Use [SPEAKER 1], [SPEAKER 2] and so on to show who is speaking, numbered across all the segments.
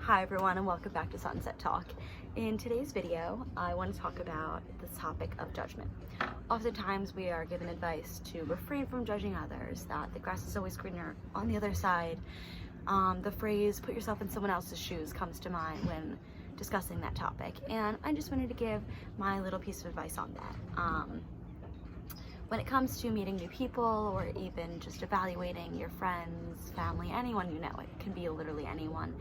[SPEAKER 1] Hi everyone, and welcome back to Sunset Talk. In today's video, I want to talk about the topic of judgment. Oftentimes we are given advice to refrain from judging others, that the grass is always greener on the other side. The phrase, put yourself in someone else's shoes, comes to mind when discussing that topic, and I just wanted to give my little piece of advice on that. When it comes to meeting new people, or even just evaluating your friends, family, anyone you know, it can be literally anyone,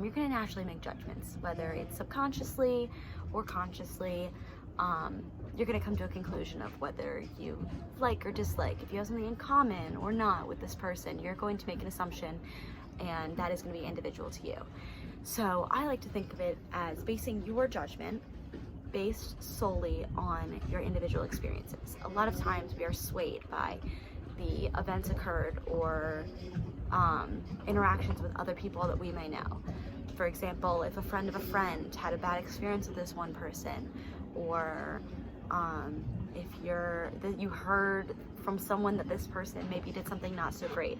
[SPEAKER 1] you're going to naturally make judgments, whether it's subconsciously or consciously. You're going to come to a conclusion of whether you like or dislike, if you have something in common or not with this person. You're going to make an assumption, and that is going to be individual to you. So I like to think of it as basing your judgment based solely on your individual experiences. A lot of times we are swayed by the events occurred or interactions with other people that we may know. For example, if a friend of a friend had a bad experience with this one person, or if you heard from someone that this person maybe did something not so great.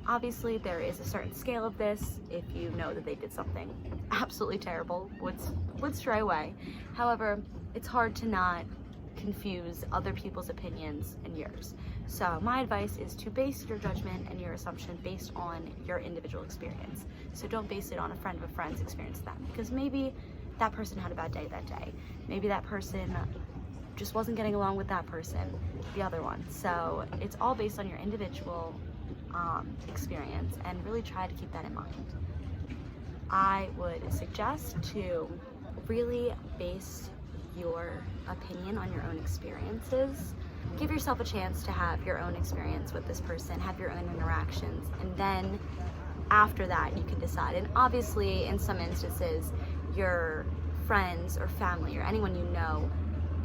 [SPEAKER 1] Obviously, there is a certain scale of this. If you know that they did something absolutely terrible, would stray away. However, it's hard to not confuse other people's opinions and yours. So my advice is to base your judgment and your assumption based on your individual experience. So don't base it on a friend of a friend's experience with them, because maybe that person had a bad day that day. Maybe that person just wasn't getting along with that person, the other one. So it's all based on your individual experience, and really try to keep that in mind. I would suggest to really base your opinion on your own experiences. Give yourself a chance to have your own experience with this person, have your own interactions, and then after that you can decide. And obviously in some instances, your friends or family or anyone you know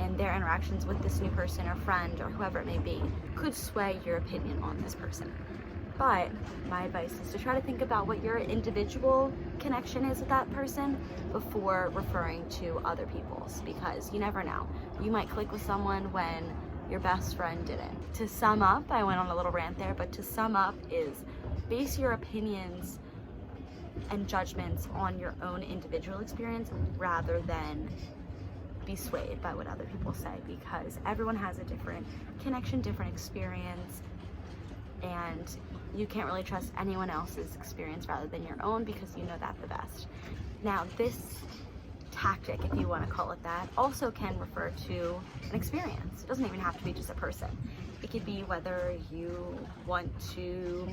[SPEAKER 1] and their interactions with this new person or friend or whoever it may be could sway your opinion on this person. But my advice is to try to think about what your individual connection is with that person before referring to other people's, because you never know. You might click with someone when your best friend didn't. To sum up, I went on a little rant there, but to sum up is base your opinions and judgments on your own individual experience rather than be swayed by what other people say, because everyone has a different connection, different experience, and you can't really trust anyone else's experience rather than your own, because you know that the best. Now, this tactic, if you want to call it that, also can refer to an experience. It doesn't even have to be just a person. It could be whether you want to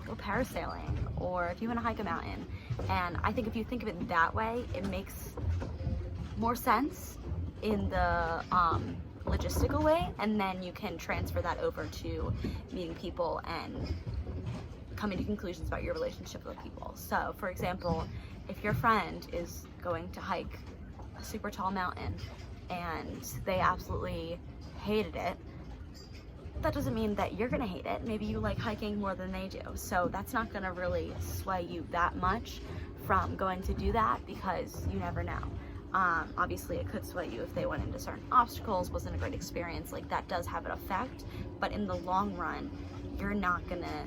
[SPEAKER 1] go parasailing or if you want to hike a mountain. And I think if you think of it that way, it makes more sense in the logistical way, and then you can transfer that over to meeting people and coming to conclusions about your relationship with people. So for example, if your friend is going to hike a super tall mountain and they absolutely hated it, that doesn't mean that you're gonna hate it. Maybe you like hiking more than they do, so that's not gonna really sway you that much from going to do that, because you never know. Obviously it could sway you if they went into certain obstacles, wasn't a great experience, like that does have an effect, but in the long run, you're not gonna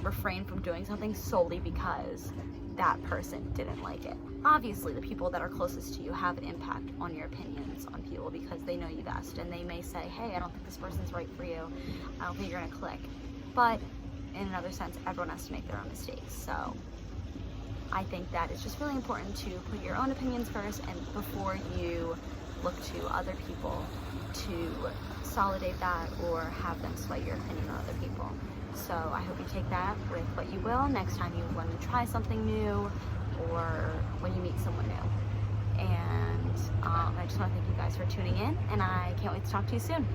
[SPEAKER 1] refrain from doing something solely because that person didn't like it. Obviously the people that are closest to you have an impact on your opinions on people, because they know you best, and they may say, hey, I don't think this person's right for you, I don't think you're gonna click. But in another sense, everyone has to make their own mistakes. So I think that it's just really important to put your own opinions first, and before you look to other people to validate that or have them sway your opinion on other people. So I hope you take that with what you will next time you want to try something new, or when you meet someone new. And I just want to thank you guys for tuning in, and I can't wait to talk to you soon.